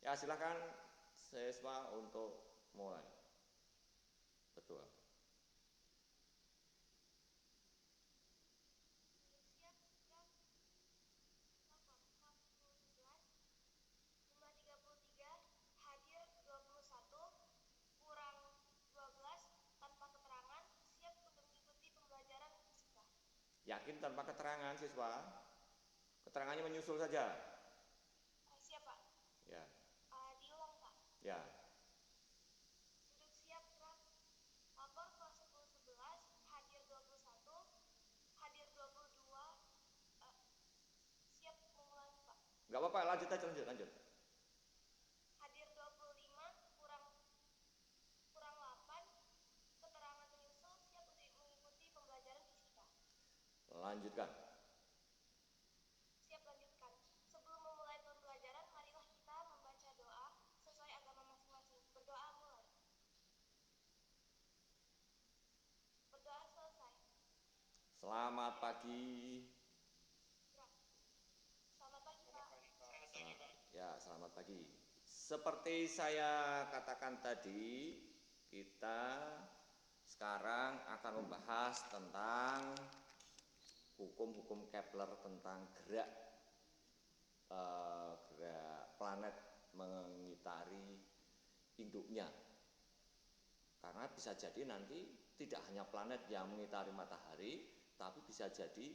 Ya silakan siswa untuk mulai. Betul. Hadir 21, kurang 12, tanpa keterangan, siap untuk mengikuti pembelajaran fisika. Yakin tanpa keterangan siswa? Keterangannya menyusul saja. Siap Pak. Ya. Diulang Pak. Ya. Duduk siap gerak. Lapor kelas 10-11, hadir 21, hadir 22, siap mengulangi Pak. Enggak apa-apa, lanjut aja, lanjut. Hadir 25, kurang 8, keterangan menyusul, siap untuk mengikuti pembelajaran fisika. Lanjutkan. Siap lanjutkan. Sebelum memulai pembelajaran, marilah kita membaca doa sesuai agama masing-masing. Berdoa mulai. Berdoa selesai. Selamat pagi. Selamat pagi Pak. Ya, selamat pagi. Seperti saya katakan tadi, kita sekarang akan membahas tentang hukum-hukum Kepler tentang gerak planet mengitari induknya. Karena bisa jadi nanti tidak hanya planet yang mengitari matahari, tapi bisa jadi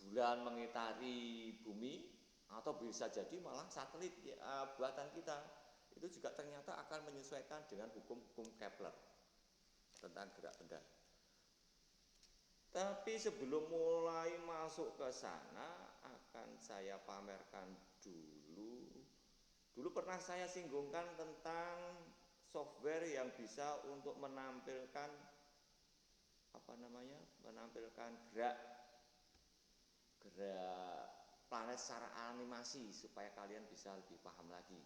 bulan mengitari bumi, atau bisa jadi malah satelit buatan kita itu juga ternyata akan menyesuaikan dengan hukum-hukum Kepler tentang gerak benda. Tapi sebelum mulai masuk ke sana, akan saya pamerkan dulu pernah saya singgungkan tentang software yang bisa untuk menampilkan gerak planet secara animasi supaya kalian bisa lebih paham lagi.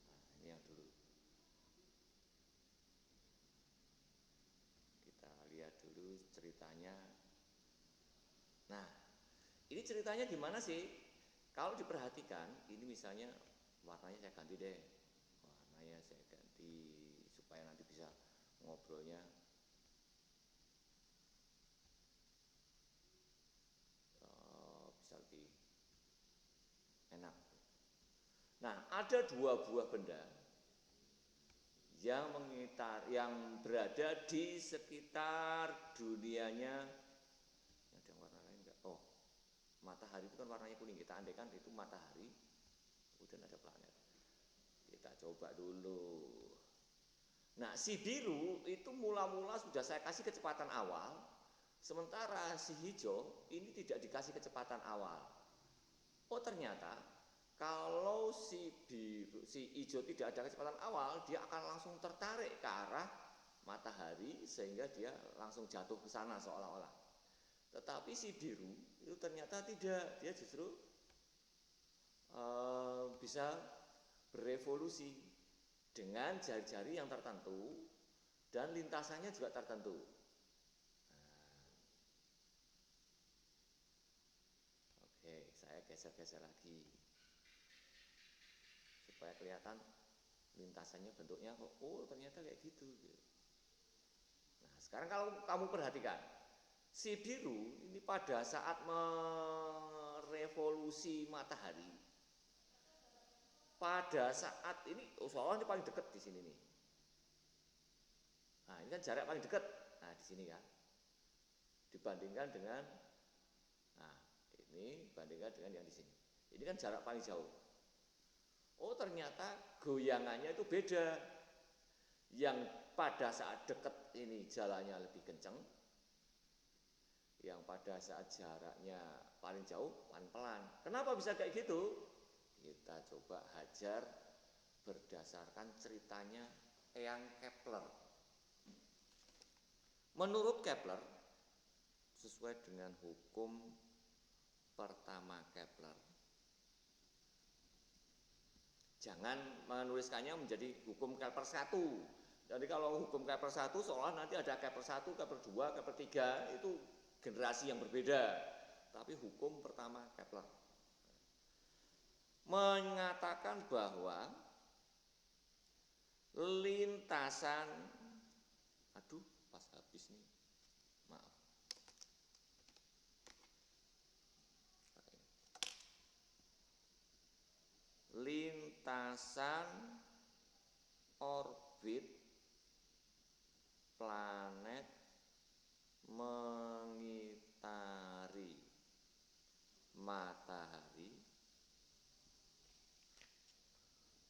Nah, ini yang dulu. Kita lihat dulu ceritanya. Nah, ini ceritanya gimana sih? Kalau diperhatikan, ini misalnya warnanya saya ganti deh. Warnanya saya ganti supaya nanti bisa ngobrolnya bisa lebih enak. Nah, ada dua buah benda yang berada di sekitar dunianya. Ada yang warna lain enggak? Oh, matahari itu kan warnanya kuning. Kita andaikan itu matahari, kemudian ada planet. Kita coba dulu. Nah, si biru itu mula-mula sudah saya kasih kecepatan awal, sementara si hijau ini tidak dikasih kecepatan awal. Oh, ternyata kalau si hijau tidak ada kecepatan awal, dia akan langsung tertarik ke arah matahari sehingga dia langsung jatuh ke sana seolah-olah. Tetapi si biru itu ternyata tidak, dia justru bisa berevolusi dengan jari-jari yang tertentu dan lintasannya juga tertentu. Oke, saya geser-geser lagi supaya kelihatan lintasannya bentuknya kok. Oh, ternyata kayak gitu. Nah, sekarang kalau kamu perhatikan, si biru ini pada saat merevolusi matahari, pada saat ini soalnya paling dekat di sini nih. Nah, ini kan jarak paling dekat. Nah, di sini kan. Dibandingkan dengan ini bandingkan dengan yang di sini. Ini kan jarak paling jauh. Oh, ternyata goyangannya itu beda. Yang pada saat dekat ini jalannya lebih kencang. Yang pada saat jaraknya paling jauh paling pelan. Kenapa bisa kayak gitu? Kita coba hajar berdasarkan ceritanya Eyang Kepler. Menurut Kepler, sesuai dengan hukum pertama Kepler, Jangan menuliskannya menjadi hukum Kepler 1. Jadi kalau hukum Kepler 1 seolah nanti ada Kepler 1, Kepler 2, Kepler 3, itu generasi yang berbeda. Tapi hukum pertama Kepler mengatakan bahwa lintasan, aduh pas habis nih, maaf. Lintasan orbit planet mengitari matahari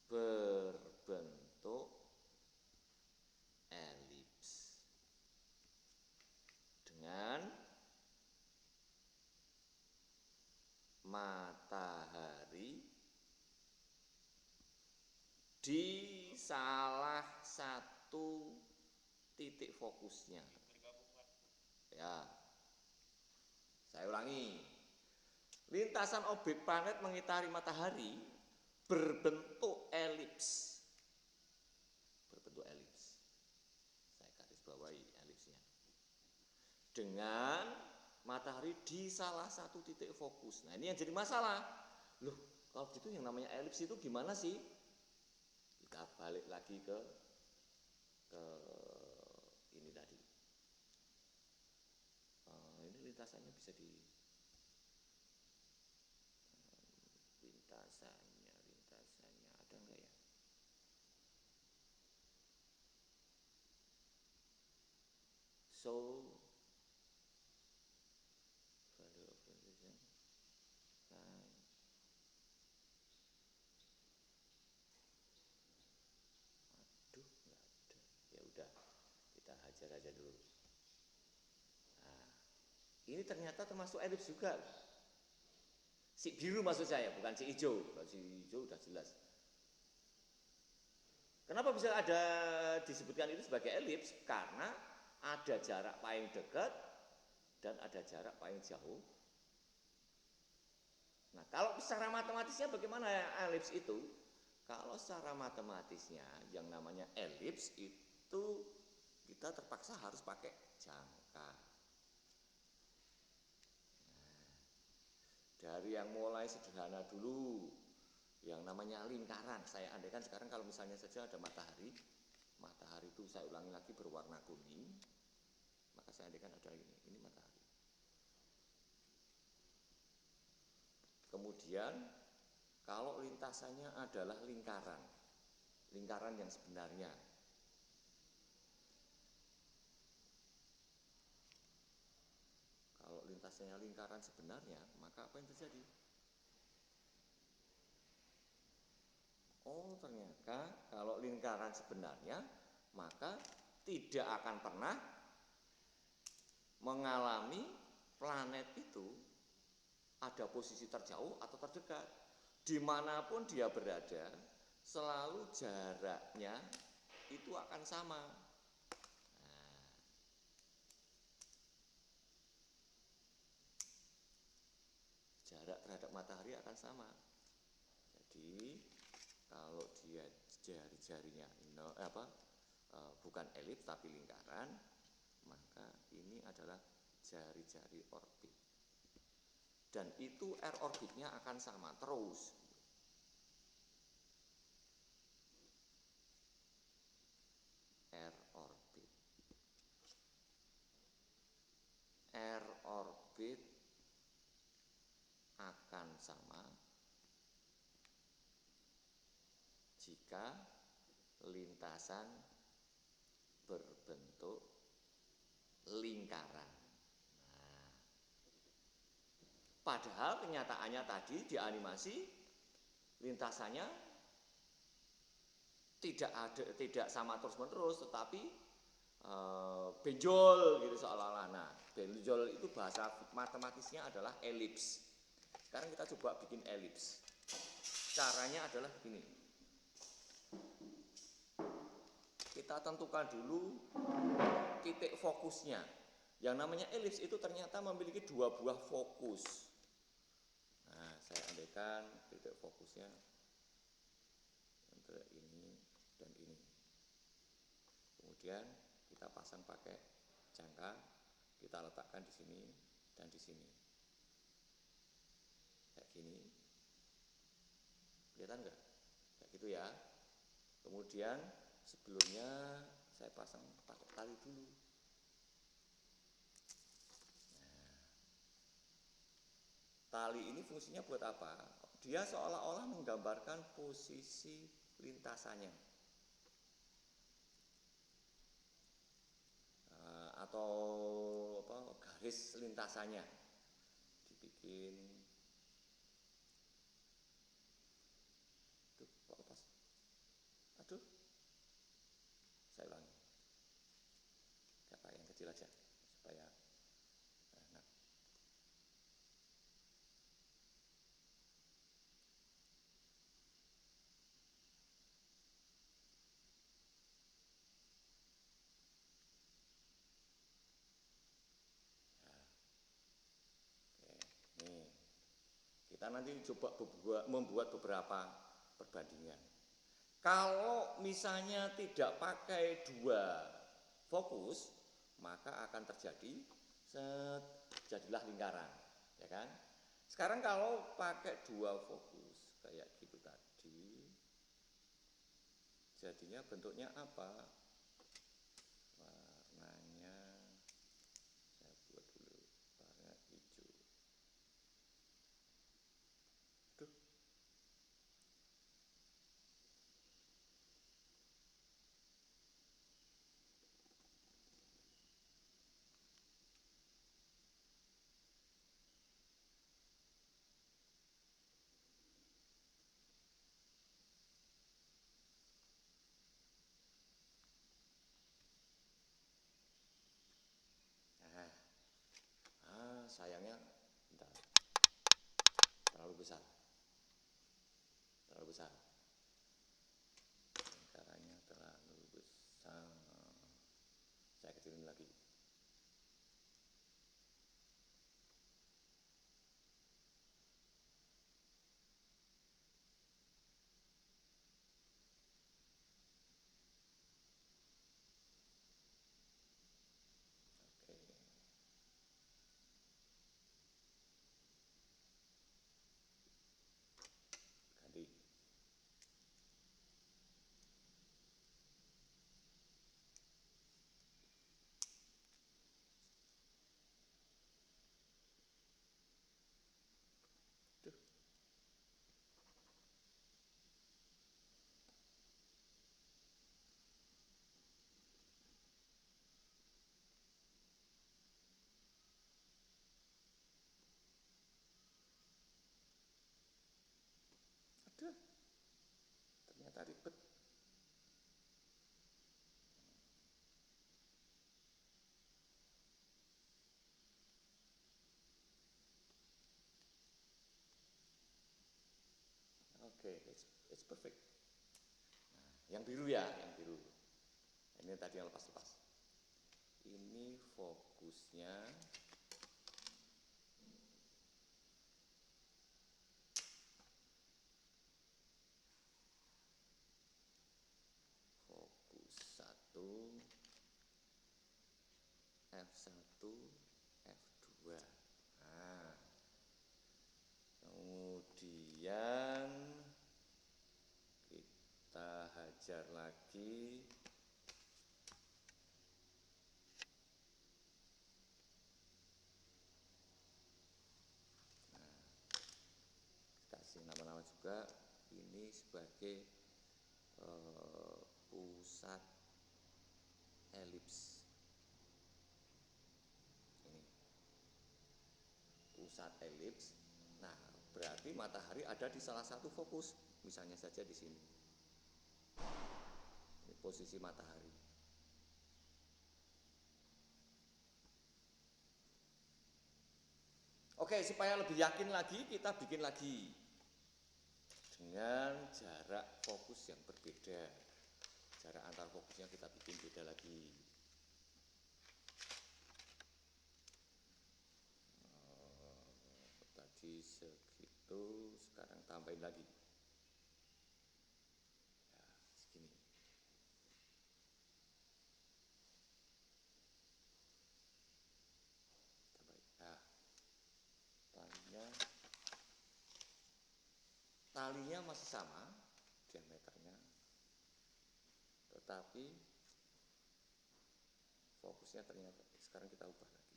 berbentuk elips dengan matahari di salah satu titik fokusnya. Ya, saya ulangi. Lintasan orbit planet mengitari matahari berbentuk elips. Berbentuk elips. Saya garis bawahi elipsnya. Dengan matahari di salah satu titik fokus. Nah, ini yang jadi masalah. Loh, kalau gitu yang namanya elips itu gimana sih? Kita balik lagi ke ini tadi. Ini lintasannya bisa di lintasannya ada enggak ya? So value of position line. Aduh, enggak ada. Ya udah, kita hajar aja dulu. Nah, ini ternyata termasuk elips juga. Si biru maksud saya, bukan si hijau. Kalau si hijau udah jelas. Kenapa bisa ada disebutkan itu sebagai elips? Karena ada jarak paling dekat dan ada jarak paling jauh. Nah, kalau secara matematisnya bagaimana elips itu? Kalau secara matematisnya yang namanya elips itu kita terpaksa harus pakai jangka. Dari yang mulai sederhana dulu, yang namanya lingkaran. Saya andaikan sekarang kalau misalnya saja ada matahari, matahari itu saya ulangi lagi berwarna kuning, maka saya andaikan ada ini matahari. Kemudian kalau lintasannya adalah lingkaran, lingkaran yang sebenarnya. Kalau lintasannya lingkaran sebenarnya, maka apa yang terjadi? Oh, ternyata kalau lingkaran sebenarnya, maka tidak akan pernah mengalami planet itu ada posisi terjauh atau terdekat. Dimanapun dia berada, selalu jaraknya itu akan sama. Jarak terhadap matahari akan sama. Jadi kalau dia jari-jarinya bukan elips tapi lingkaran, maka ini adalah jari-jari orbit. Dan itu R orbitnya akan sama terus. R orbit. R orbit akan sama jika lintasan berbentuk lingkaran. Nah, padahal kenyataannya tadi di animasi lintasannya tidak sama terus-menerus, tetapi benjol gitu seolah-olah. Nah, benjol itu bahasa matematisnya adalah elips. Sekarang kita coba bikin elips. Caranya adalah begini. Kita tentukan dulu titik fokusnya. Yang namanya elips itu ternyata memiliki dua buah fokus. Nah, saya andaikan titik fokusnya kemudian kita pasang pakai jangka, kita letakkan di sini dan di sini. Kayak gini. Kelihatan enggak? Kayak gitu ya. Kemudian sebelumnya saya pasang pakai tali dulu. Nah, tali ini fungsinya buat apa? Dia seolah-olah menggambarkan posisi lintasannya. Atau garis lintasannya dibikin. Aduh, kok lepas? Aduh, saya ulangi. Gak pakai yang kecil aja supaya enak. Nih, kita nanti coba membuat beberapa perbandingan. Kalau misalnya tidak pakai dua fokus, maka akan terjadi jadilah lingkaran, ya kan? Sekarang kalau pakai dua fokus kayak gitu tadi, jadinya bentuknya apa? Warnanya saya buat dulu warna hijau. Tuh. Sayangnya bentar, terlalu besar, lingkarannya terlalu besar. Saya kecilin lagi. Oke. Ganti. Tuh. Aduh, ternyata ribet. Oke, it's perfect. Nah, yang biru ya, yang biru. Ini tadi yang lepas-lepas. Ini fokusnya. Fokus 1, F1, F2. Nah, kemudian kita hajar lagi. Nah, kasih nama-nama juga. Ini sebagai pusat elips. Ini pusat elips. Nah, berarti matahari ada di salah satu fokus, misalnya saja di sini. Ini posisi matahari. Oke, supaya lebih yakin lagi, kita bikin lagi dengan jarak fokus yang berbeda. Jarak antar fokusnya kita bikin beda lagi. Tadi segitu, sekarang tambahin lagi. Ya, segini. talinya masih sama diameternya, tetapi fokusnya ternyata sekarang kita ubah lagi.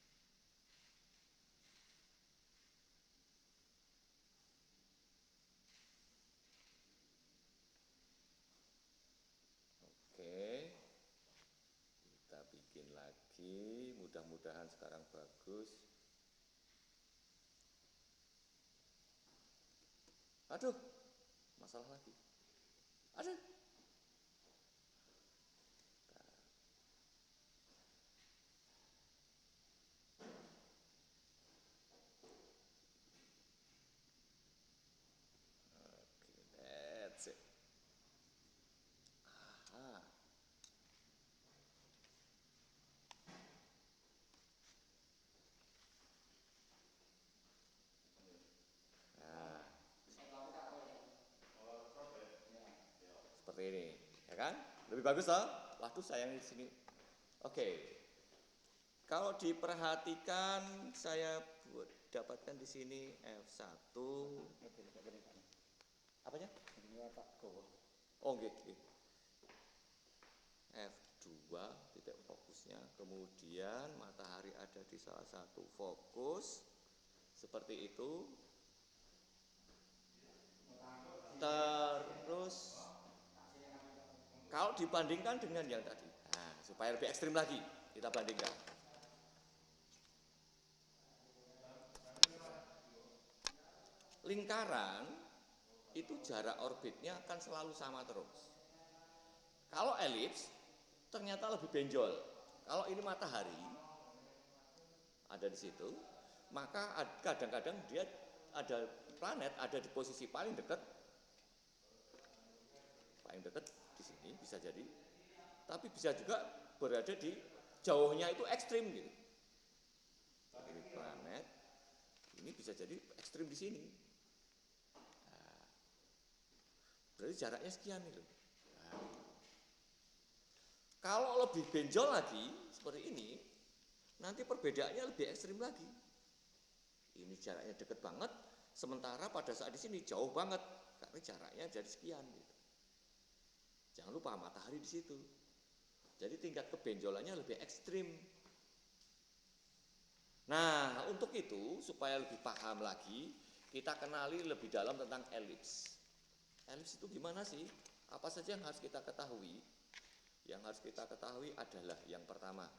Oke, kita bikin lagi, mudah-mudahan sekarang bagus. Aduh, masalah lagi. Aduh. Oke, that's it. Aha. Nah, seperti ini, ya kan? Lebih bagus toh? Waduh, sayang di sini. Oke. Kalau diperhatikan, saya dapatkan di sini F1. Apanya? Oh, gitu. F2 titik fokusnya, kemudian matahari ada di salah satu fokus, seperti itu. Terus kalau dibandingkan dengan yang tadi, nah, supaya lebih ekstrim lagi, kita bandingkan. Lingkaran itu jarak orbitnya akan selalu sama terus. Kalau elips ternyata lebih benjol. Kalau ini matahari ada di situ, maka kadang-kadang dia ada planet ada di posisi paling dekat di sini bisa jadi, tapi bisa juga berada di jauhnya itu ekstrim gitu. Jadi ini planet, ini bisa jadi ekstrim di sini. Nah, berarti jaraknya sekian itu. Nah, kalau lebih benjol lagi seperti ini, nanti perbedaannya lebih ekstrim lagi. Ini jaraknya dekat banget, sementara pada saat di sini jauh banget, karena jaraknya jadi sekian. Gitu. Jangan lupa matahari di situ. Jadi tingkat kebenjolannya lebih ekstrim. Nah, untuk itu supaya lebih paham lagi, kita kenali lebih dalam tentang elips. Elips itu gimana sih? Apa saja yang harus kita ketahui? Yang harus kita ketahui adalah yang pertama,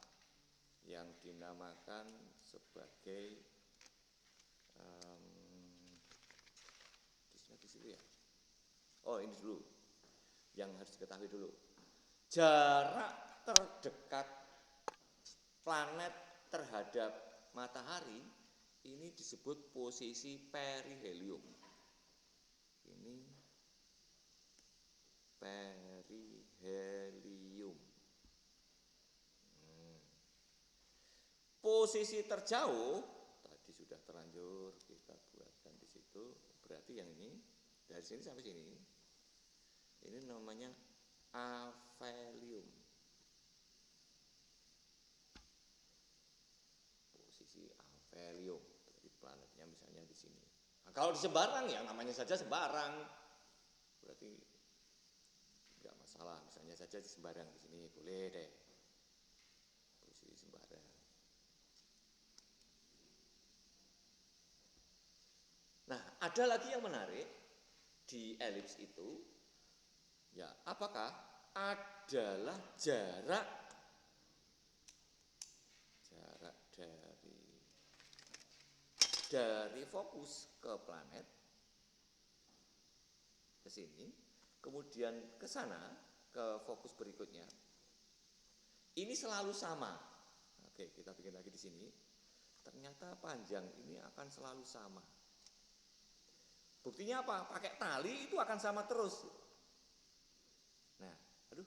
yang dinamakan sebagai di situ ya. Oh, ini dulu. Yang harus diketahui dulu. Jarak terdekat planet terhadap matahari ini disebut posisi perihelium. Ini perihelium. Posisi terjauh tadi sudah terlanjur kita buatkan di situ. Berarti yang ini dari sini sampai sini. Ini namanya aphelium. Posisi aphelium. Jadi planetnya misalnya di sini. Nah, kalau di sembarang ya namanya saja sembarang. Berarti enggak masalah. Misalnya saja di sembarang di sini boleh deh. Posisi sembarang. Nah, ada lagi yang menarik di elips itu, ya, apakah adalah jarak dari fokus ke planet ke sini, kemudian ke sana ke fokus berikutnya. Ini selalu sama. Oke, kita bikin lagi di sini. Ternyata panjang ini akan selalu sama. Buktinya apa? Pakai tali itu akan sama terus. Nah, aduh.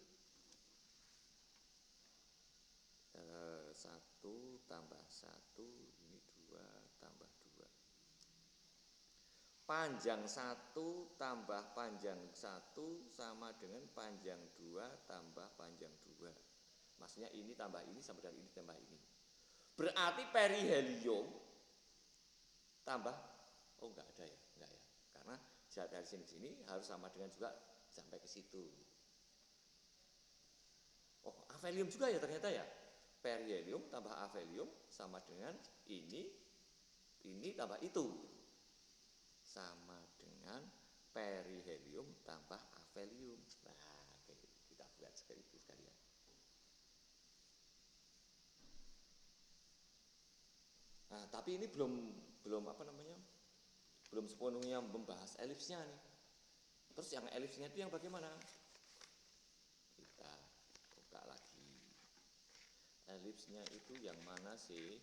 1 tambah 1, ini 2 tambah 2. Panjang 1 tambah panjang 1 sama dengan panjang 2 tambah panjang 2. Maksudnya ini tambah ini sama dengan ini tambah ini. Berarti perihelium tambah, oh enggak ada ya, enggak ya. Karena dari sini ke sini harus sama dengan juga sampai ke situ. Oh, afelium juga ya ternyata ya. Perihelium tambah afelium sama dengan ini tambah itu. Sama dengan perihelium tambah afelium. Nah, kita buat seperti itu sekalian. Nah, tapi ini belum apa namanya? Belum sepenuhnya membahas elipsnya nih. Terus yang elipsnya itu yang bagaimana? Kita buka lagi. Elipsnya itu yang mana sih?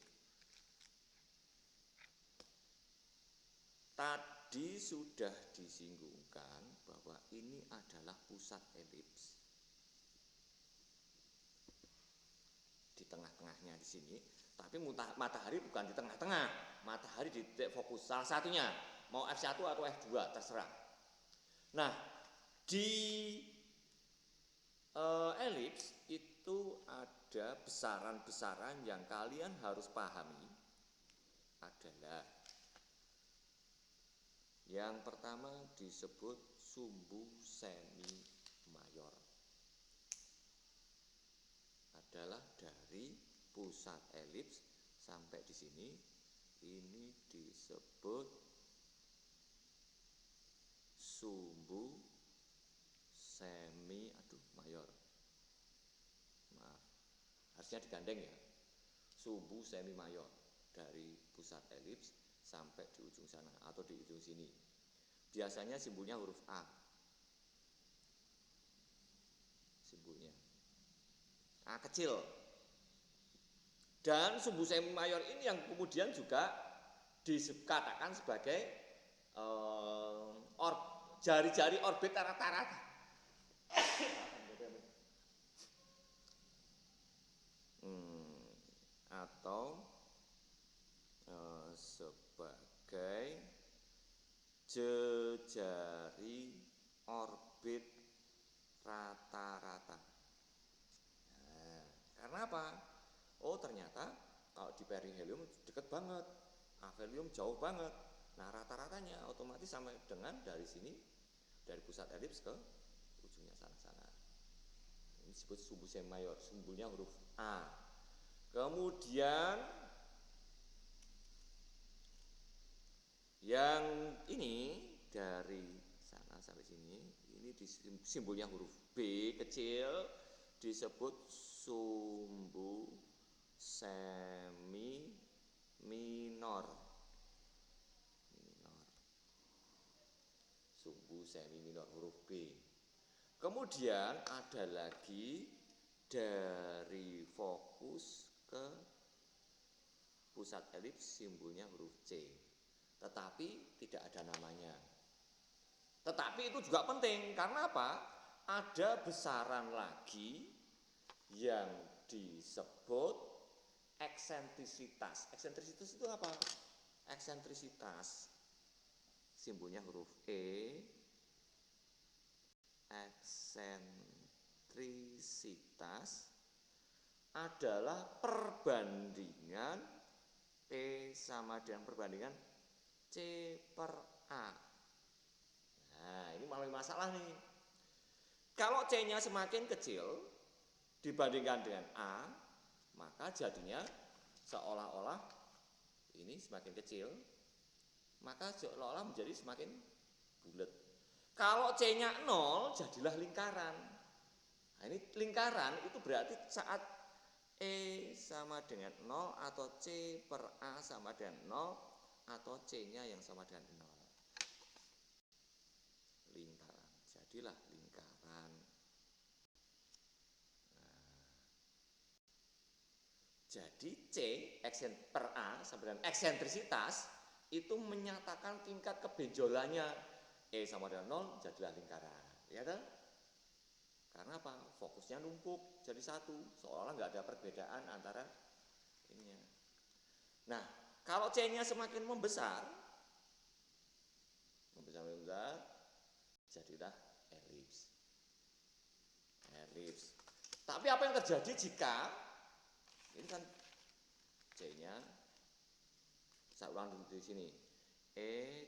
Tadi sudah disinggungkan bahwa ini adalah pusat elips. Di tengah-tengahnya di sini, tapi matahari bukan di tengah-tengah. Matahari di titik fokus salah satunya, mau F1 atau F2 terserah. Nah, di elips itu ada besaran-besaran yang kalian harus pahami adalah yang pertama disebut sumbu semi mayor. Adalah dari pusat elips sampai di sini, ini disebut sumbu semi mayor. Maaf, harusnya digandeng ya. Sumbu semi mayor dari pusat elips sampai di ujung sana atau di ujung sini. Biasanya simbolnya huruf A. Simbolnya A kecil. Dan sumbu semi mayor ini yang kemudian juga dikatakan sebagai jari-jari orbit rata-rata. Atau sebagai jejari orbit rata-rata. Nah, karena apa? Oh, ternyata kalau di perihelium dekat banget, afelium jauh banget. Nah, rata-ratanya otomatis sama dengan dari sini, dari pusat elips ke ujungnya sana-sana. Ini disebut sumbu semi mayor, sumbunya huruf A. Kemudian yang ini dari sana sampai sini, ini simbolnya huruf B kecil, disebut sumbu semi minor. Sumbu semi minor huruf B. Kemudian ada lagi dari fokus ke pusat elips simbolnya huruf C. Tetapi tidak ada namanya. Tetapi itu juga penting karena apa? Ada besaran lagi yang disebut eksentrisitas. Eksentrisitas itu apa? Eksentrisitas simbolnya huruf E. Eksentrisitas adalah perbandingan P sama dengan perbandingan C per A. Nah, ini malah masalah nih. Kalau C-nya semakin kecil dibandingkan dengan A, maka jadinya seolah-olah ini semakin kecil, maka seolah-olah menjadi semakin bulat. Kalau C-nya 0, jadilah lingkaran. Nah, ini lingkaran itu berarti saat E sama dengan 0 atau C per A sama dengan 0 atau C-nya yang sama dengan 0. Lingkaran, jadilah lingkaran. Jadi C per A sama dengan eksentrisitas itu menyatakan tingkat kebenjolannya. E sama dengan 0 jadilah lingkaran. Ya kan? Karena apa? Fokusnya numpuk jadi satu. Seolah-olah nggak ada perbedaan antara ininya. Nah, kalau C-nya semakin membesar, jadilah elips. Elips. Tapi apa yang terjadi jika ini kan C-nya saya ulang dulu di sini.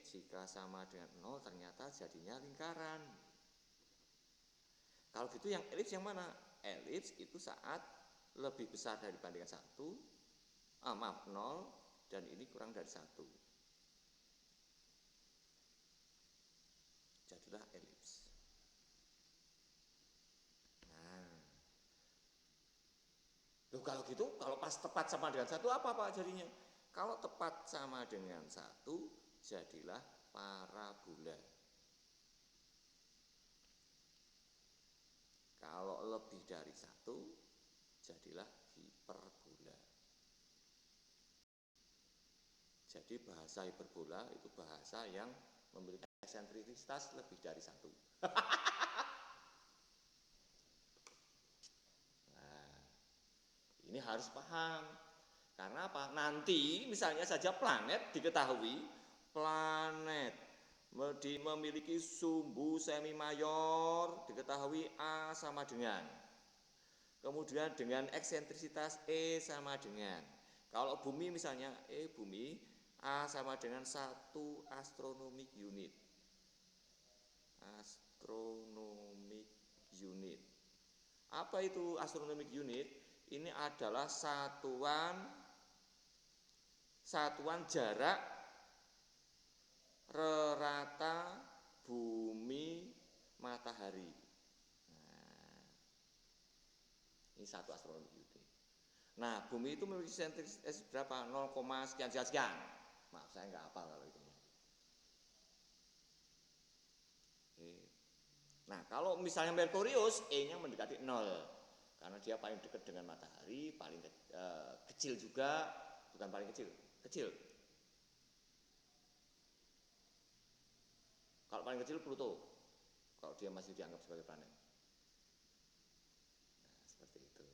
jika sama dengan 0 ternyata jadinya lingkaran. Kalau gitu yang elips yang mana? Elips itu saat lebih besar dibandingkan 0 dan ini kurang dari 1. Jadilah elips. Nah, loh kalau gitu, kalau pas tepat sama dengan 1 apa jadinya? Kalau tepat sama dengan 1, jadilah parabola. Kalau lebih dari 1, jadilah hiperbola. Jadi bahasa hiperbola itu bahasa yang memiliki eksentrisitas lebih dari 1. Nah, ini harus paham. Karena apa? Nanti misalnya saja planet diketahui, planet memiliki sumbu semi mayor, diketahui A sama dengan. Kemudian dengan eksentrisitas E sama dengan. Kalau bumi misalnya, bumi A sama dengan 1 astronomic unit. Astronomic unit. Apa itu astronomic unit? Ini adalah satuan jarak rata bumi matahari. Nah, ini 1 astronomic unit. Nah, bumi itu memiliki sentrifugas berapa? 0, sekian. Maaf, saya nggak hafal kalau itu. Nah, kalau misalnya Merkurius, E-nya mendekati 0. Karena dia paling dekat dengan matahari, paling kecil juga, bukan paling kecil. Kalau paling kecil Pluto, kalau dia masih dianggap sebagai planet. Nah, seperti itu.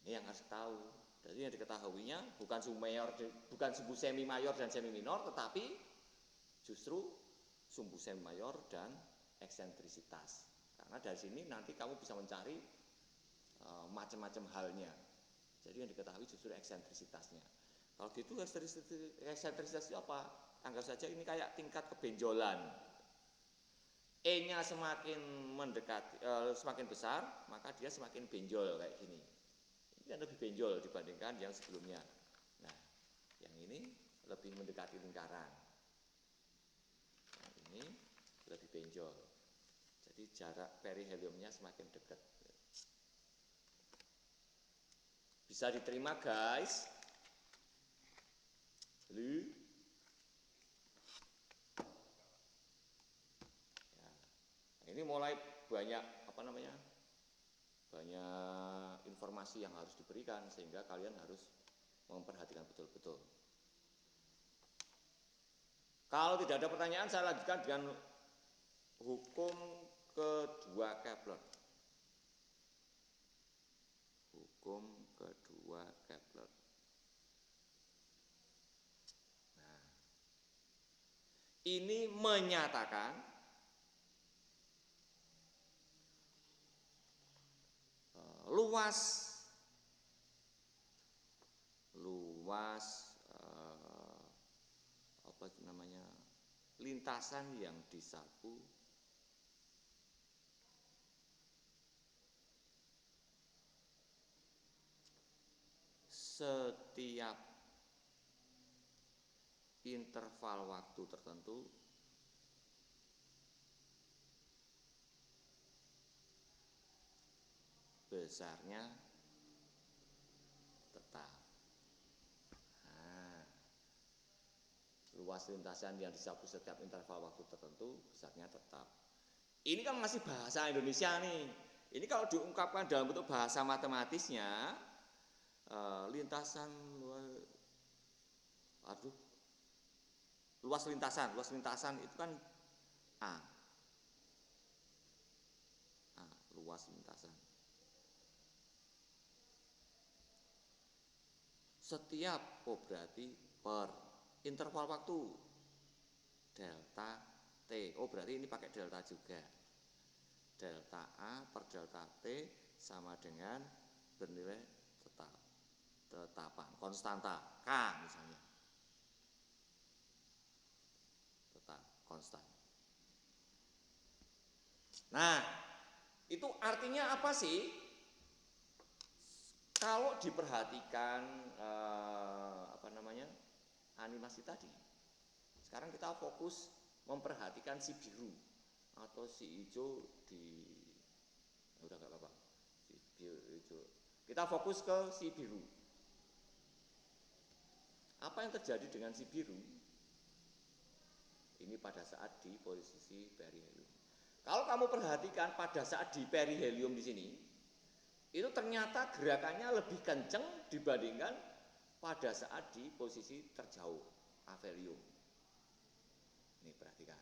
Ini yang harus tahu. Jadi yang diketahuinya bukan sumbu semi mayor dan semi minor, tetapi justru sumbu semi mayor dan eksentrisitas. Karena dari sini nanti kamu bisa mencari macam-macam halnya. Jadi yang diketahui justru eksentrisitasnya. Kalau gitu eksentrisitas itu apa? Anggap saja ini kayak tingkat kebenjolan. E-nya semakin mendekati, semakin besar, maka dia semakin benjol kayak gini. Ini kan lebih benjol dibandingkan yang sebelumnya. Nah, yang ini lebih mendekati lingkaran. Nah, ini lebih benjol. Jadi jarak periheliumnya semakin dekat. Bisa diterima guys? Lu? Ya. Ini mulai banyak banyak informasi yang harus diberikan sehingga kalian harus memperhatikan betul-betul. Kalau tidak ada pertanyaan, saya lanjutkan dengan hukum kedua Kepler. Hukum kedua Kepler. Nah, ini menyatakan luas lintasan yang disapu setiap interval waktu tertentu besarnya tetap. Nah, luas lintasan yang disapu setiap interval waktu tertentu besarnya tetap. Ini kan masih bahasa Indonesia nih. Ini kalau diungkapkan dalam bentuk bahasa matematisnya, lintasan luas lintasan itu kan A. Luas lintasan. Setiap berarti per interval waktu delta T. Berarti ini pakai delta juga. Delta A per delta T sama dengan bernilai tetapan, konstanta K misalnya. konstan. Nah, itu artinya apa sih? Kalau diperhatikan animasi tadi, sekarang kita fokus memperhatikan si biru atau si hijau di, udah nggak apa-apa, si biru hijau. Kita fokus ke si biru. Apa yang terjadi dengan si biru? Ini pada saat di posisi perihelium. Kalau kamu perhatikan pada saat di perihelium di sini, itu ternyata gerakannya lebih kenceng dibandingkan pada saat di posisi terjauh, aphelium. Ini perhatikan,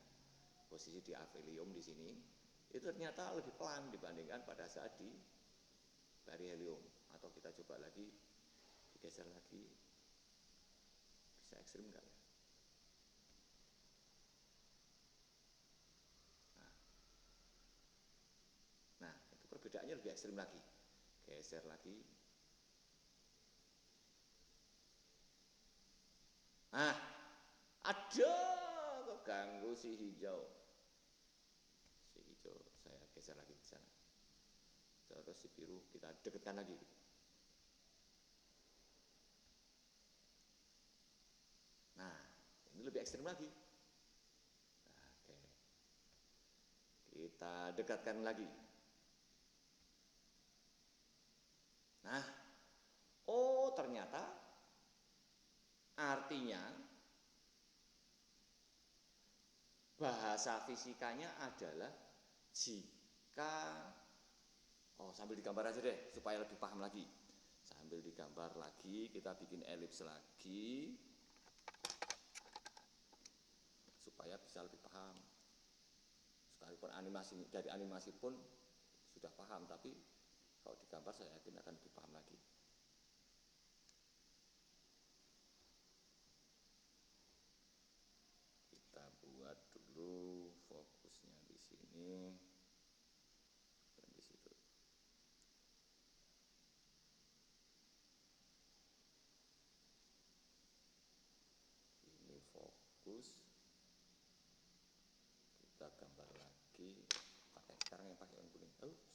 posisi di aphelium di sini, itu ternyata lebih pelan dibandingkan pada saat di perihelium. Atau kita coba lagi, digeser lagi, bisa ekstrim enggak ya? Nah, itu perbedaannya lebih ekstrim lagi. Geser lagi. Nah, ada keganggu si hijau. Si hijau saya geser lagi di sana. Terus si biru kita dekatkan lagi. Nah, ini lebih ekstrim lagi. Oke. Kita dekatkan lagi. Nah, oh ternyata artinya bahasa fisikanya adalah jika, sambil digambar aja deh supaya lebih paham lagi. Sambil digambar lagi, kita bikin elips lagi supaya bisa lebih paham. Sekalipun dari animasi pun sudah paham, tapi kalau digambar saya yakin akan lebih paham lagi. Kita buat dulu fokusnya di sini dan di situ. Ini fokus. Kita gambar lagi. Sekarang yang pakai yang kuning. Oops.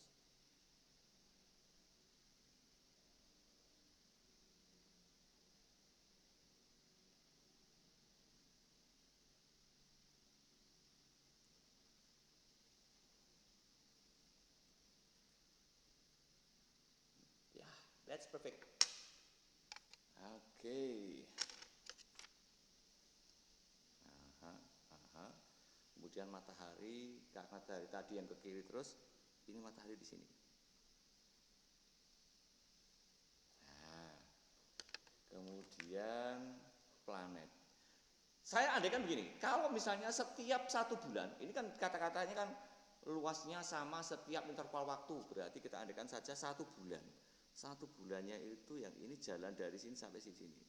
That's perfect. Oke. Kemudian matahari, karena matahari tadi yang ke kiri terus, ini matahari di sini. Nah, kemudian planet. Saya andaikan begini, kalau misalnya setiap 1 bulan, ini kan kata-katanya kan luasnya sama setiap interval waktu, berarti kita andaikan saja 1 bulan. 1 bulannya itu yang ini jalan dari sini sampai sini.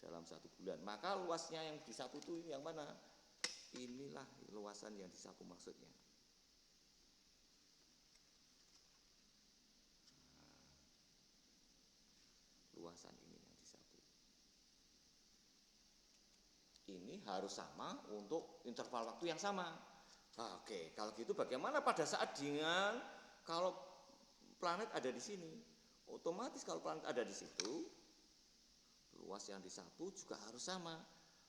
Dalam 1 bulan, maka luasnya yang disapu itu yang mana? Inilah luasan yang disapu maksudnya. Luasan ini yang disapu. Ini harus sama untuk interval waktu yang sama. Oke, kalau gitu bagaimana pada saat dengan kalau planet ada di sini? Otomatis kalau planet ada di situ, luas yang disapu juga harus sama.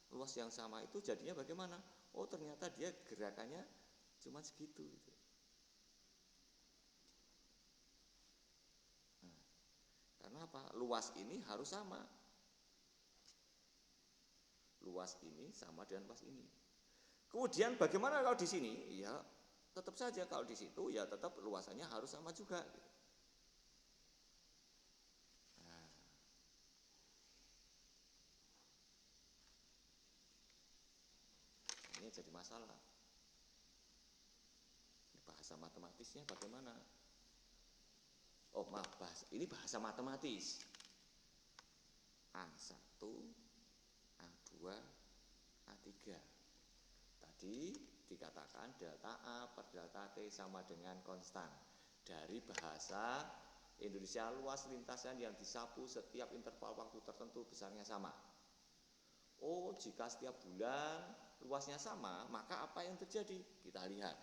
Luas yang sama itu jadinya bagaimana? Oh ternyata dia gerakannya cuma segitu. Nah, karena apa? Luas ini harus sama. Luas ini sama dengan luas ini. Kemudian bagaimana kalau di sini? Ya tetap saja kalau di situ ya tetap luasannya harus sama juga. Nah, ini jadi masalah. Bahasa matematisnya bagaimana? Oh maaf, ini bahasa matematis. A1, A2, A3. Tadi dikatakan delta A per delta T sama dengan konstan. Dari bahasa Indonesia, luas lintasan yang disapu setiap interval waktu tertentu besarnya sama. Oh, jika setiap bulan luasnya sama, maka apa yang terjadi? Kita lihat.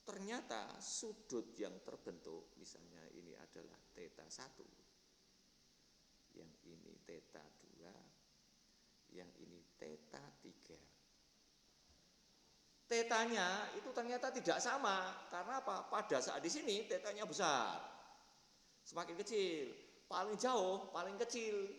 Ternyata sudut yang terbentuk, misalnya ini adalah theta 1, yang ini theta 2, yang ini theta 3. Tetanya itu ternyata tidak sama. Karena apa? Pada saat di sini tetanya besar. Semakin kecil. Paling jauh, paling kecil.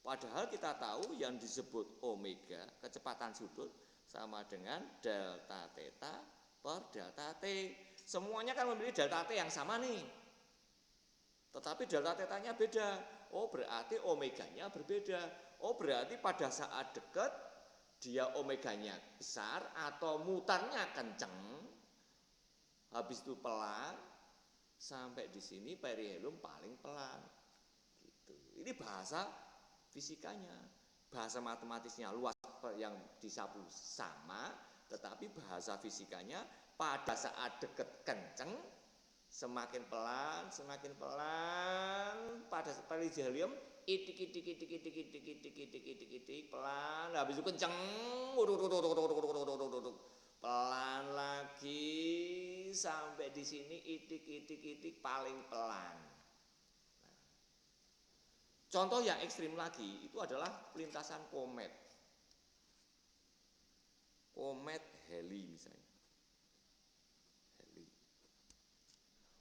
Padahal kita tahu yang disebut omega, kecepatan sudut, sama dengan delta theta per delta t. Semuanya kan memiliki delta t yang sama nih. Tetapi delta tetanya beda. Oh berarti omeganya berbeda. Oh berarti pada saat dekat dia omeganya besar atau mutarnya kenceng, habis itu pelan, sampai di sini perihelium paling pelan. Gitu. Ini bahasa fisikanya, bahasa matematisnya luas yang disapu sama, tetapi bahasa fisikanya pada saat dekat kenceng, semakin pelan, pada perihelium itik pelan, habis itu kenceng, pelan lagi sampai di sini itik paling pelan. Contoh yang ekstrim lagi itu adalah lintasan komet, komet Halley misalnya.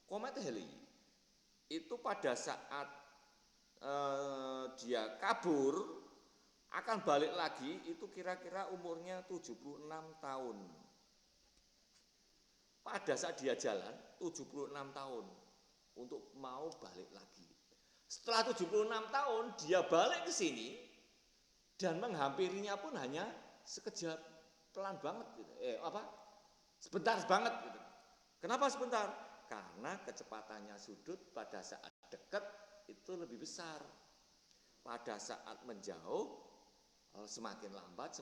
Komet Halley itu pada saat dia kabur akan balik lagi itu kira-kira umurnya 76 tahun. Pada saat dia jalan 76 tahun untuk mau balik lagi. Setelah 76 tahun dia balik ke sini dan menghampirinya pun hanya sekejap, pelan banget gitu. Sebentar banget gitu. Kenapa sebentar? Karena kecepatannya sudut pada saat dekat itu lebih besar. Pada saat menjauh semakin lambat,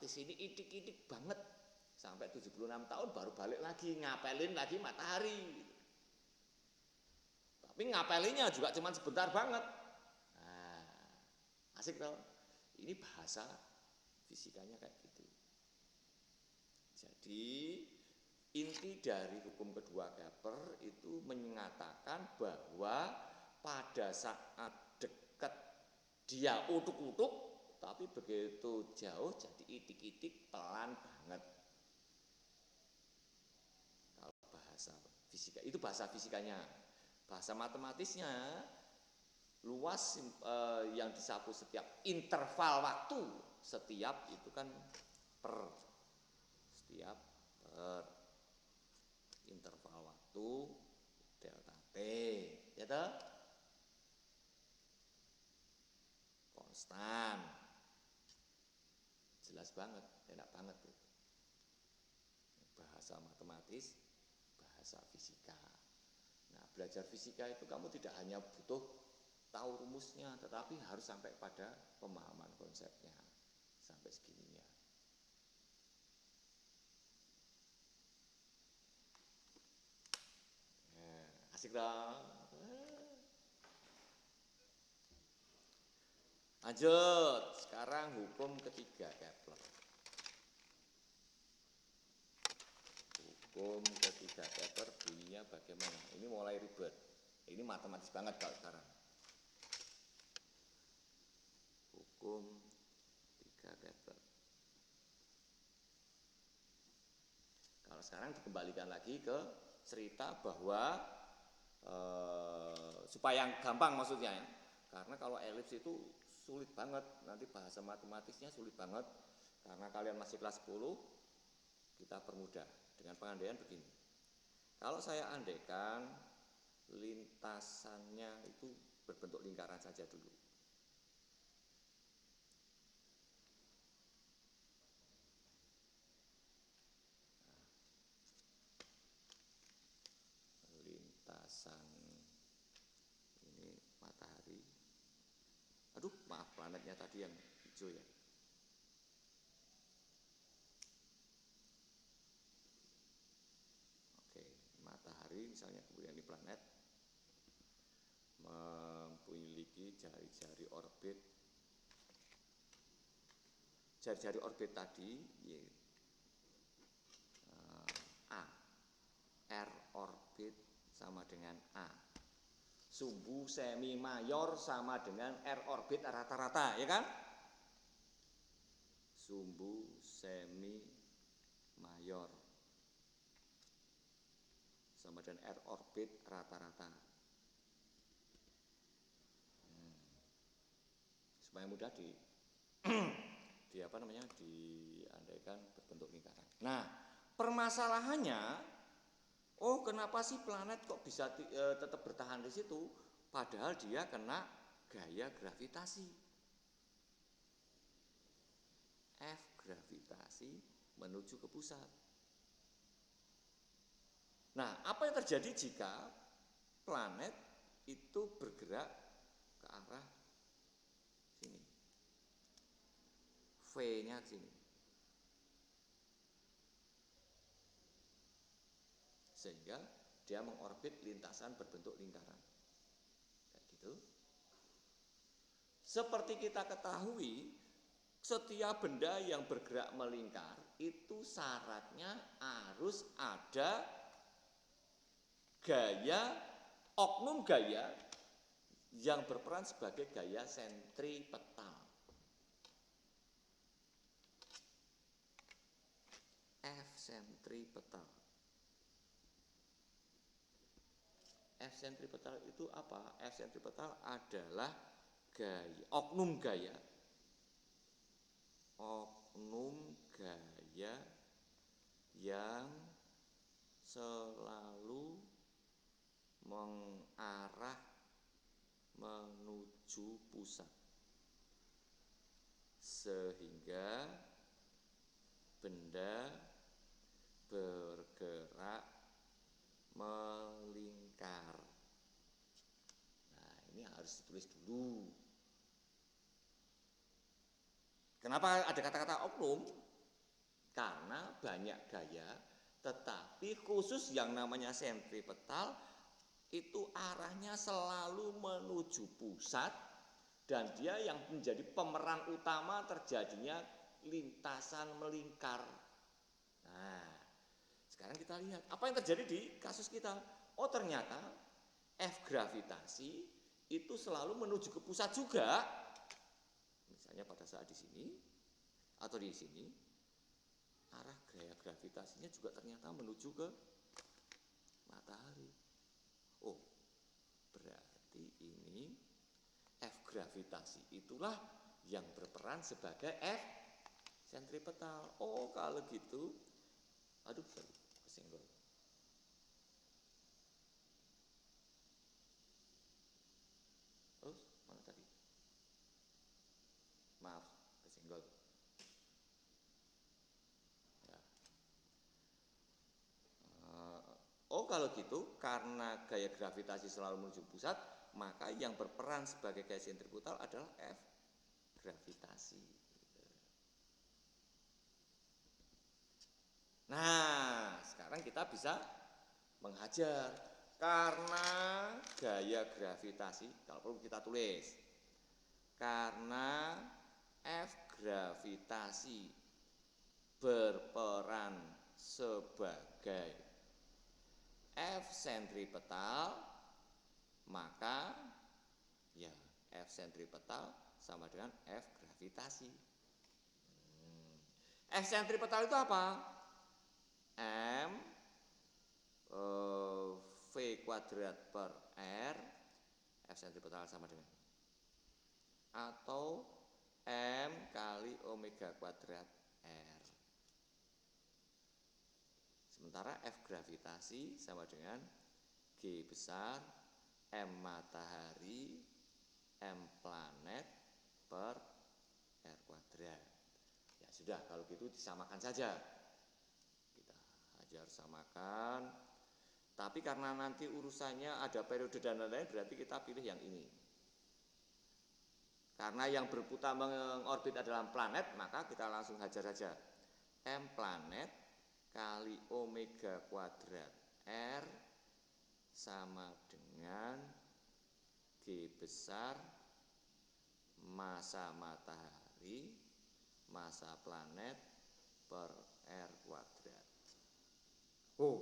di sini idik-idik banget. Sampai 76 tahun baru balik lagi, ngapelin lagi matahari. Tapi ngapelinnya juga cuma sebentar banget. Nah, asik toh. Ini bahasa fisikanya kayak gitu. Jadi inti dari hukum kedua Kepler itu menyatakan bahwa pada saat dekat dia utuk-utuk, tapi begitu jauh jadi itik-itik pelan banget. Kalau bahasa fisika, itu bahasa fisikanya. Bahasa matematisnya, luas yang disapu setiap interval waktu, setiap itu kan per interval waktu delta t, ya toh? Konstan. Jelas banget, enak banget tuh. Bahasa matematis, bahasa fisika. Nah, belajar fisika itu kamu tidak hanya butuh tahu rumusnya, tetapi harus sampai pada pemahaman konsepnya. Sampai segininya. Asik dong. Lanjut, sekarang hukum ketiga Kepler. Hukum ketiga Kepler bunyinya bagaimana? Ini mulai ribet. Ini matematis banget kalau sekarang. Hukum ketiga Kepler. Kalau sekarang dikembalikan lagi ke cerita bahwa supaya yang gampang maksudnya ya. Karena kalau elips itu sulit banget, nanti bahasa matematisnya sulit banget. Karena kalian masih kelas 10, kita permudah dengan pengandaian begini. Kalau saya andaikan lintasannya itu berbentuk lingkaran saja dulu. Lintasan ini matahari. Aduh, maaf planetnya tadi yang hijau ya. Oke, matahari misalnya, kemudian ini planet memiliki jari-jari orbit jari-jari orbit tadi, A. R orbit sama dengan A. Sumbu semi mayor sama dengan R orbit rata-rata, ya kan? Sumbu semi mayor sama dengan R orbit rata-rata. Supaya mudah diandaikan berbentuk lingkaran. Nah, permasalahannya, kenapa sih planet kok bisa tetap bertahan di situ, padahal dia kena gaya gravitasi. F gravitasi menuju ke pusat. Nah, apa yang terjadi jika planet itu bergerak ke arah sini? V-nya ke sini. Sehingga dia mengorbit lintasan berbentuk lingkaran. Kayak gitu. Seperti kita ketahui, setiap benda yang bergerak melingkar itu syaratnya harus ada gaya, oknum gaya yang berperan sebagai gaya sentripetal. F sentripetal. F sentripetal itu apa? F sentripetal adalah gaya, oknum gaya yang selalu mengarah menuju pusat, sehingga benda bergerak melingkar. Nah, ini harus ditulis dulu. Kenapa ada kata-kata oknum? Karena banyak gaya, tetapi khusus yang namanya sentripetal itu arahnya selalu menuju pusat, dan dia yang menjadi pemeran utama terjadinya lintasan melingkar. Nah, sekarang kita lihat apa yang terjadi di kasus kita. Ternyata F gravitasi itu selalu menuju ke pusat juga. Misalnya pada saat di sini atau di sini, arah gaya gravitasinya juga ternyata menuju ke matahari. Berarti ini F gravitasi itulah yang berperan sebagai F sentripetal. Kalau gitu, kesenggol. Mana tadi? Maaf, kesenggol. Ya. Kalau gitu, karena gaya gravitasi selalu menuju pusat, maka yang berperan sebagai gaya sentripetal adalah F gravitasi. Nah, sekarang kita bisa menghajar. Karena gaya gravitasi, kalau perlu kita tulis, karena F gravitasi berperan sebagai F sentripetal, maka ya F sentripetal sama dengan F gravitasi. F sentripetal itu apa? M V kuadrat per R, F sentripetal sama dengan, atau M kali omega kuadrat R. Sementara F gravitasi sama dengan G besar M matahari M planet per R kuadrat. Ya sudah, kalau gitu disamakan saja. Kita hajar samakan. Tapi karena nanti urusannya ada periode dan lain-lain, berarti kita pilih yang ini. Karena yang berputar mengorbit adalah planet, maka kita langsung hajar saja. M planet kali omega kuadrat R sama dengan G besar massa matahari massa planet per R kuadrat. Oh,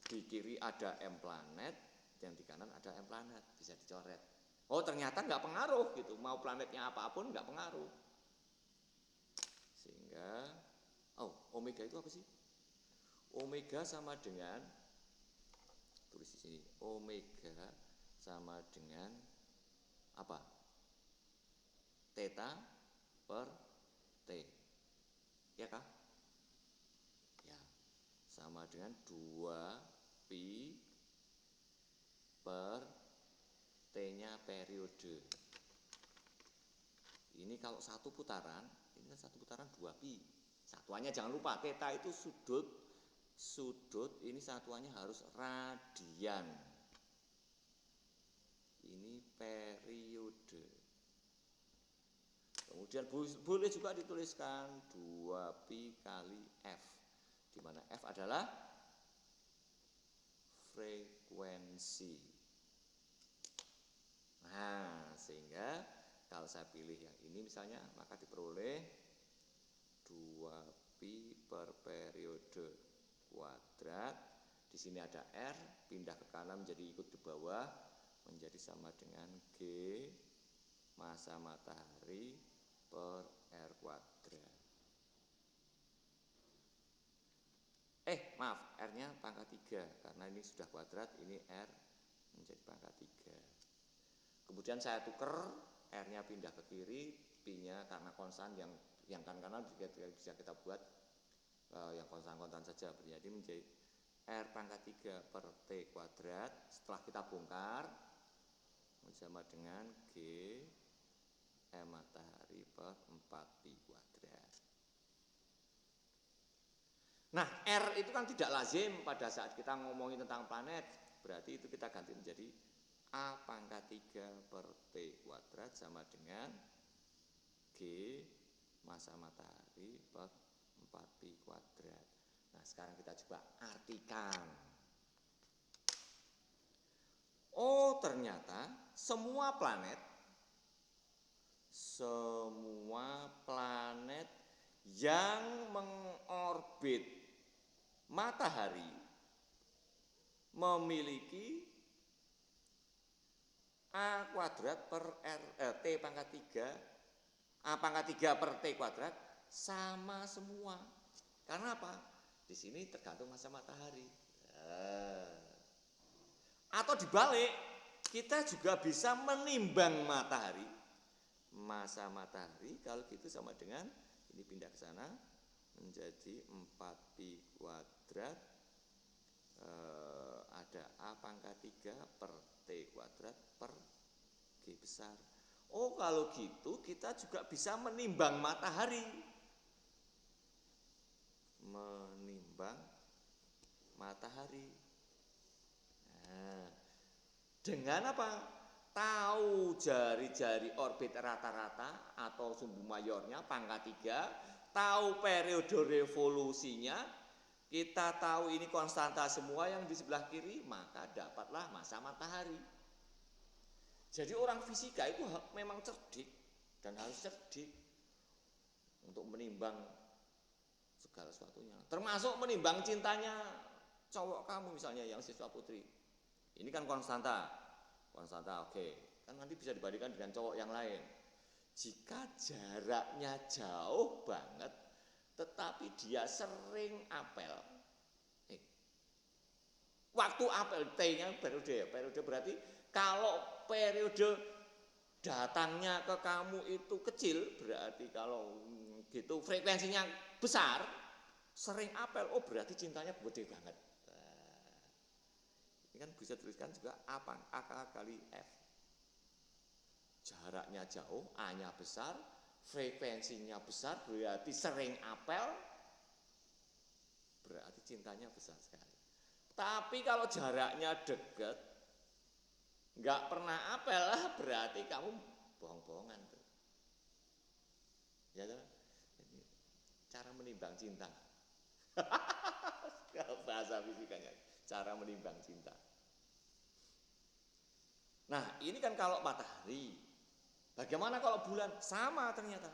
di kiri ada M planet, yang di kanan ada M planet, bisa dicoret. Oh, ternyata nggak pengaruh gitu, mau planetnya apapun nggak pengaruh. Sehingga, omega itu apa sih? Omega sama dengan, tulis di sini, omega sama dengan apa? Theta per T. Ya kah? Ya. Sama dengan 2 pi per T-nya periode. Ini kalau satu putaran, ini kan satu putaran 2 pi. Satuannya jangan lupa, theta itu sudut, ini satuannya harus radian. Ini periode. Kemudian boleh juga dituliskan 2 pi kali F, di mana F adalah frekuensi. Nah, sehingga kalau saya pilih yang ini misalnya, maka diperoleh 2 pi per periode kuadrat. Di sini ada R, pindah ke kanan menjadi ikut di bawah, menjadi sama dengan G massa matahari per R kuadrat. Maaf, R-nya pangkat 3, karena ini sudah kuadrat, ini R menjadi pangkat 3. Kemudian saya tuker, R-nya pindah ke kiri, P-nya karena konstan yang kanan bisa kita buat yang konstan-konstan saja, jadi menjadi R pangkat 3 per T kuadrat. Setelah kita bongkar, sama dengan G M matahari per 4 pi kuadrat. Nah, R itu kan tidak lazim pada saat kita ngomongin tentang planet, berarti itu kita ganti menjadi A pangkat 3 per T kuadrat sama dengan G massa matahari per 4 pi kuadrat. Nah, sekarang kita coba artikan. Oh, ternyata semua planet yang mengorbit matahari memiliki A kuadrat per T pangkat 3, A pangkat 3 per T kuadrat sama semua. Karena apa? Di sini tergantung massa matahari. Atau dibalik, kita juga bisa menimbang matahari. Massa matahari kalau gitu sama dengan, ini pindah ke sana, menjadi 4 pi kuadrat, ada A pangkat 3 per T kuadrat per G besar. Oh, kalau gitu kita juga bisa menimbang matahari. Menimbang matahari. Nah, dengan apa? Tahu jari-jari orbit rata-rata atau sumbu mayornya pangkat 3, tahu periode revolusinya, kita tahu ini konstanta semua yang di sebelah kiri, maka dapatlah massa matahari. Jadi orang fisika itu memang cerdik dan harus cerdik untuk menimbang segala sesuatunya, termasuk menimbang cintanya cowok kamu misalnya yang siswa putri. Ini kan konstanta, oke, kan nanti bisa dibandingkan dengan cowok yang lain. Jika jaraknya jauh banget, tetapi dia sering apel, waktu apel T-nya periode berarti kalau periode datangnya ke kamu itu kecil, berarti kalau gitu frekuensinya besar, sering apel, oh berarti cintanya gede banget. Ini kan bisa tuliskan juga apa? A kali F. Jaraknya jauh, A-nya besar, frekuensinya besar, berarti sering apel, berarti cintanya besar sekali. Tapi kalau jaraknya dekat, nggak pernah apel, berarti kamu bohong-bohongan tuh. Ya tuh. Cara menimbang cinta. Bahasa fisikanya, cara menimbang cinta. Nah, ini kan kalau matahari. Bagaimana kalau bulan? Sama ternyata.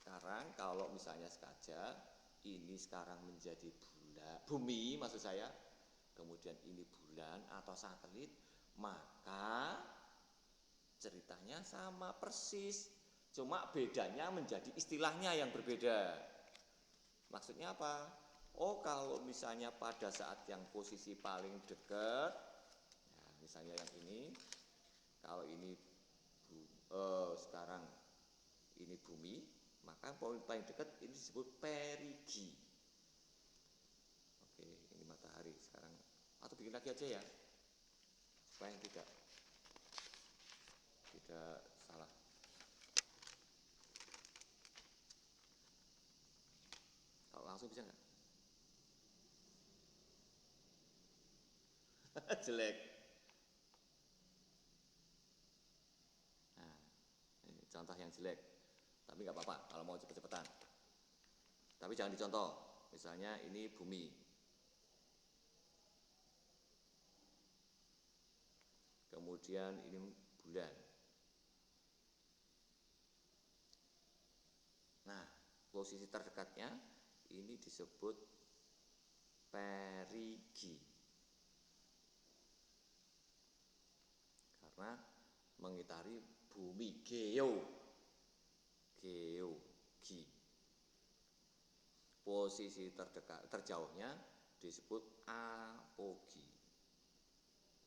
sekarang kalau misalnya saja ini sekarang menjadi bumi maksud saya, kemudian ini bulan atau satelit, maka ceritanya sama persis, cuma bedanya menjadi istilahnya yang berbeda. Maksudnya apa? Oh, kalau misalnya pada saat yang posisi paling dekat, ya misalnya yang ini, kalau ini sekarang ini bumi, maka poin paling dekat ini disebut perigi. Oke, ini matahari sekarang. Atau bikin lagi aja ya, supaya tidak salah. Kalau langsung bisa nggak? Jelek. Nah, ini contoh yang jelek. Tapi nggak apa-apa kalau mau cepet-cepetan. Tapi jangan dicontoh. Misalnya ini bumi. Kemudian ini bulan. Nah, posisi terdekatnya ini disebut perigi. Karena mengitari bumi, geogi. Posisi terjauhnya disebut apogi.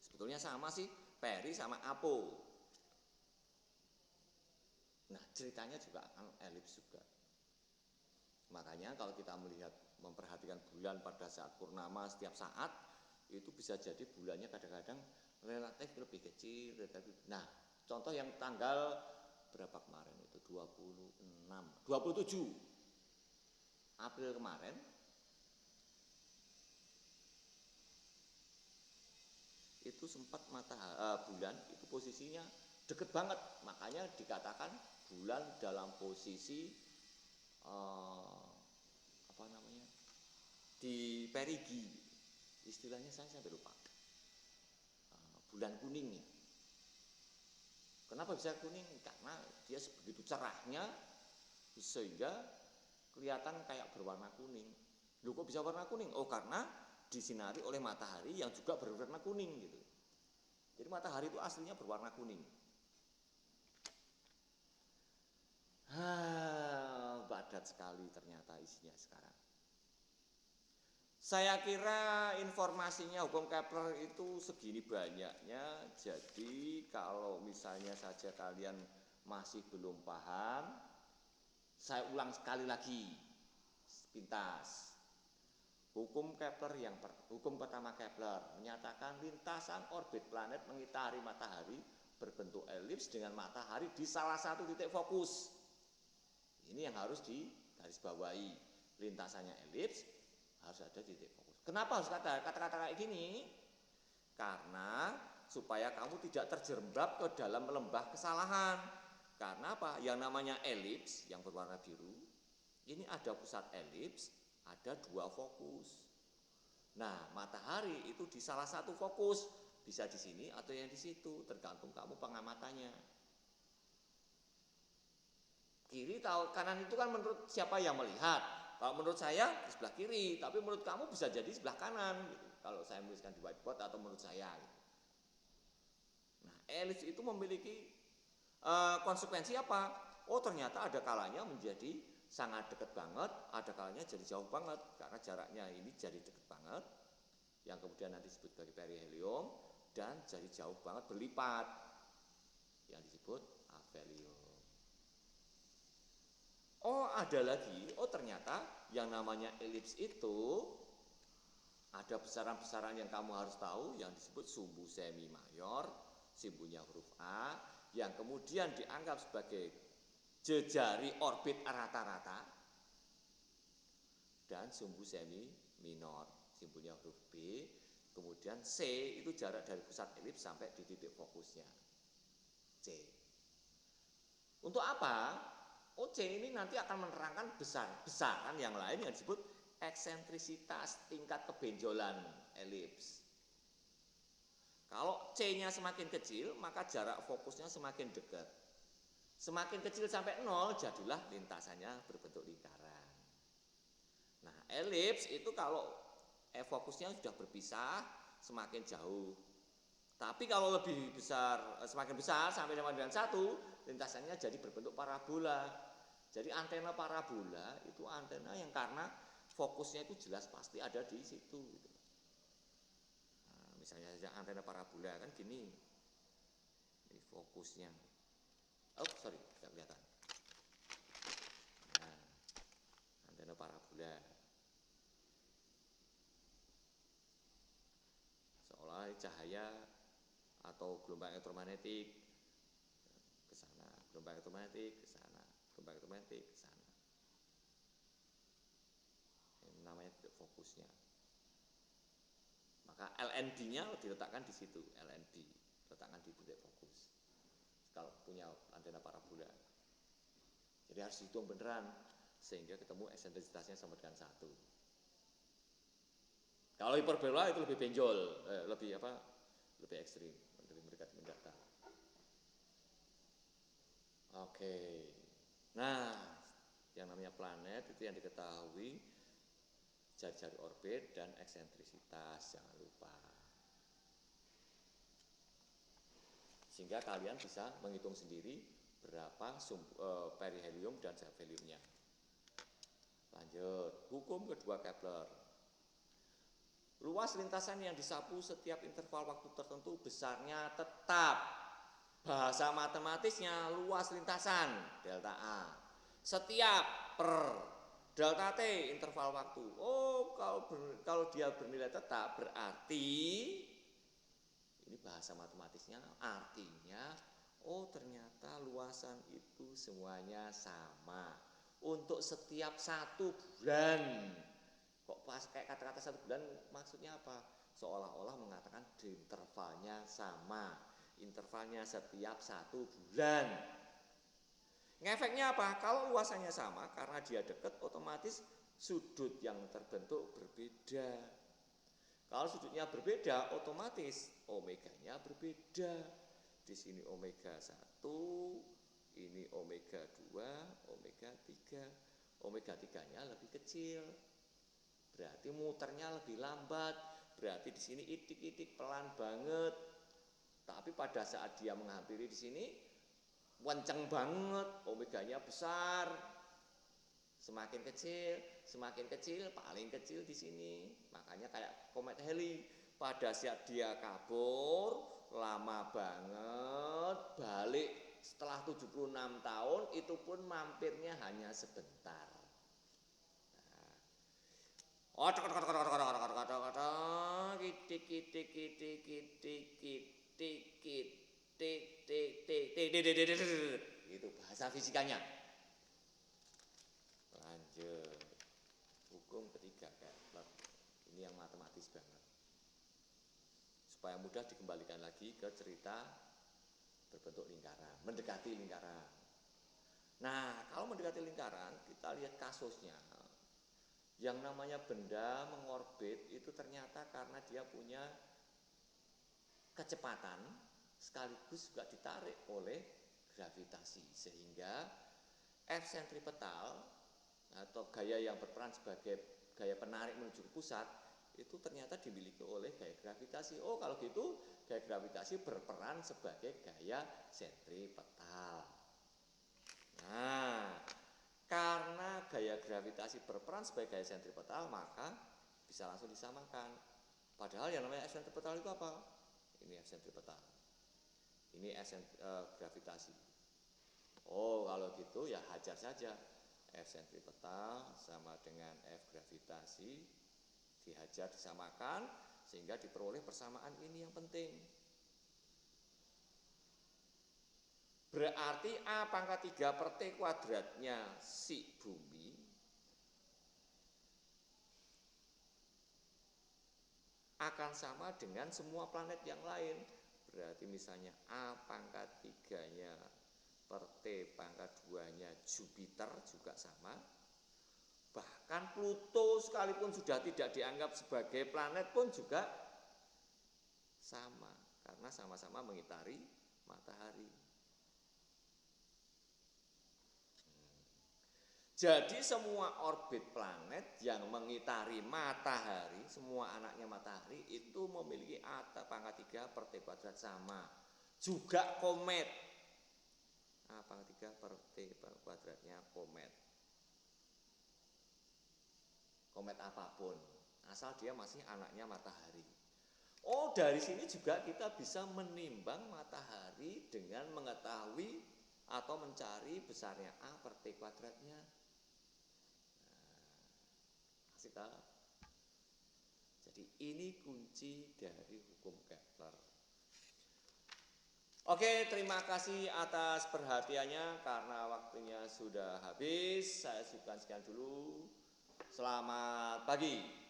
Sebetulnya sama sih, peri sama apo. Nah, ceritanya juga akan elips juga. Makanya kalau kita memperhatikan bulan pada saat purnama setiap saat, itu bisa jadi bulannya kadang-kadang relatif lebih kecil. Nah, contoh yang tanggal berapa kemarin itu 27 April kemarin, itu sempat bulan itu posisinya deket banget, makanya dikatakan bulan dalam posisi di perigi, istilahnya saya sampai lupa, bulan kuning ya. Kenapa bisa kuning? Karena dia begitu cerahnya sehingga kelihatan kayak berwarna kuning. Loh, kok bisa warna kuning? Oh, karena disinari oleh matahari yang juga berwarna kuning gitu. Jadi matahari itu aslinya berwarna kuning. Padat sekali ternyata isinya sekarang. Saya kira informasinya hukum Kepler itu segini banyaknya. Jadi kalau misalnya saja kalian masih belum paham, saya ulang sekali lagi sepintas. Hukum pertama Kepler menyatakan lintasan orbit planet mengitari matahari berbentuk elips dengan matahari di salah satu titik fokus. Ini yang harus digarisbawahi. Lintasannya elips harus ada titik fokus. Kenapa harus kata-kata kayak gini? Karena supaya kamu tidak terjerembab ke dalam lembah kesalahan. Karena apa? Yang namanya elips yang berwarna biru, ini ada pusat elips, ada dua fokus. Nah, matahari itu di salah satu fokus, bisa di sini atau yang di situ, tergantung kamu pengamatannya. Kiri atau kanan itu kan menurut siapa yang melihat. Kalau menurut saya di sebelah kiri, tapi menurut kamu bisa jadi sebelah kanan gitu. Kalau saya menuliskan di whiteboard atau menurut saya gitu. Nah, elips itu memiliki konsekuensi apa? Oh, ternyata ada kalanya menjadi sangat dekat banget, ada kalanya jadi jauh banget karena jaraknya ini jadi dekat banget, yang kemudian nanti disebut sebagai perihelium, dan jadi jauh banget berlipat yang disebut aphelium. Oh, ada lagi, oh ternyata yang namanya elips itu ada besaran-besaran yang kamu harus tahu yang disebut sumbu semi mayor, simbolnya huruf A, yang kemudian dianggap sebagai jejari orbit rata-rata, dan sumbu semi minor, simbolnya huruf B, kemudian C itu jarak dari pusat elips sampai di titik fokusnya, C. Untuk apa? Oh, C ini nanti akan menerangkan besaran yang lain yang disebut eksentrisitas tingkat kebenjolan elips. Kalau C-nya semakin kecil, maka jarak fokusnya semakin dekat. Semakin kecil sampai 0 jadilah lintasannya berbentuk lingkaran. Nah, elips itu kalau fokusnya sudah berpisah semakin jauh. Tapi kalau lebih besar, semakin besar sampai dengan 1, lintasannya jadi berbentuk parabola. Jadi antena parabola itu antena yang karena fokusnya itu jelas pasti ada di situ. Nah, misalnya saja antena parabola kan gini, ini fokusnya. Oh sorry, tidak kelihatan. Nah, antena parabola. Seolah cahaya atau gelombang elektromagnetik ke sana, gelombang elektromagnetik ke sana, gelombang elektromagnetik ke sana. Ini namanya titik fokusnya. Maka LNB-nya diletakkan di situ, LNB diletakkan di titik fokus. Kalau punya antena parabola, jadi harus dihitung beneran sehingga ketemu eksentrisitasnya sama dengan 1. Kalau hiperbola itu lebih benjol, lebih ekstrim, lebih mendekati mendatar. Oke, nah yang namanya planet itu yang diketahui jari-jari orbit dan eksentrisitas, jangan lupa. Sehingga kalian bisa menghitung sendiri berapa perihelium dan apheliumnya. Lanjut, hukum kedua Kepler. Luas lintasan yang disapu setiap interval waktu tertentu besarnya tetap. Bahasa matematisnya luas lintasan delta A setiap per delta T interval waktu. Oh, kalau dia bernilai tetap berarti ini bahasa matematisnya artinya ternyata luasan itu semuanya sama untuk setiap 1 bulan. Kok pas kayak kata-kata 1 bulan maksudnya apa? Seolah-olah mengatakan intervalnya sama, intervalnya setiap 1 bulan. Ngefeknya apa? Kalau luasannya sama karena dia dekat otomatis sudut yang terbentuk berbeda. Kalau sudutnya berbeda, otomatis omeganya berbeda. Di sini omega 1, ini omega 2, omega 3. Omega 3-nya lebih kecil. Berarti muternya lebih lambat. Berarti di sini itik-itik pelan banget. Tapi pada saat dia menghampiri di sini, kenceng banget, omeganya besar. Semakin kecil, paling kecil di sini. Makanya kayak komet Halley. Pada saat dia kabur, lama banget, balik setelah 76 tahun, itu pun mampirnya hanya sebentar. Itu bahasa fisikanya. Lanjut, hukum ketiga Kepler. Ini yang matematis banget. Supaya mudah dikembalikan lagi ke cerita berbentuk lingkaran, mendekati lingkaran. Nah, kalau mendekati lingkaran, kita lihat kasusnya. Yang namanya benda mengorbit itu ternyata karena dia punya kecepatan sekaligus juga ditarik oleh gravitasi, sehingga F sentripetal atau gaya yang berperan sebagai gaya penarik menuju ke pusat itu ternyata dimiliki oleh gaya gravitasi. Oh, kalau gitu gaya gravitasi berperan sebagai gaya sentripetal. Nah, karena gaya gravitasi berperan sebagai gaya sentripetal, maka bisa langsung disamakan. Padahal yang namanya F sentripetal itu apa? Ini F sentripetal. Ini F gravitasi. Oh, kalau gitu ya hajar saja. F sentripetal sama dengan F gravitasi, dihajar, disamakan, sehingga diperoleh persamaan ini yang penting. Berarti A pangkat 3 per T kuadratnya si bumi akan sama dengan semua planet yang lain. Berarti misalnya A pangkat 3-nya per T pangkat 2-nya Jupiter juga sama. Bahkan Pluto sekalipun sudah tidak dianggap sebagai planet pun juga sama, karena sama-sama mengitari matahari. Jadi semua orbit planet yang mengitari matahari, semua anaknya matahari itu memiliki A pangkat 3 per T kuadrat sama. Juga komet. A pangkat 3 per T kuadratnya komet. Komet apapun, asal dia masih anaknya matahari. Oh, dari sini juga kita bisa menimbang matahari dengan mengetahui atau mencari besarnya A per T kuadratnya. Kasih tahu. Jadi ini kunci dari hukum Kepler. Oke, terima kasih atas perhatiannya karena waktunya sudah habis. Saya sukan sekian dulu. Selamat pagi.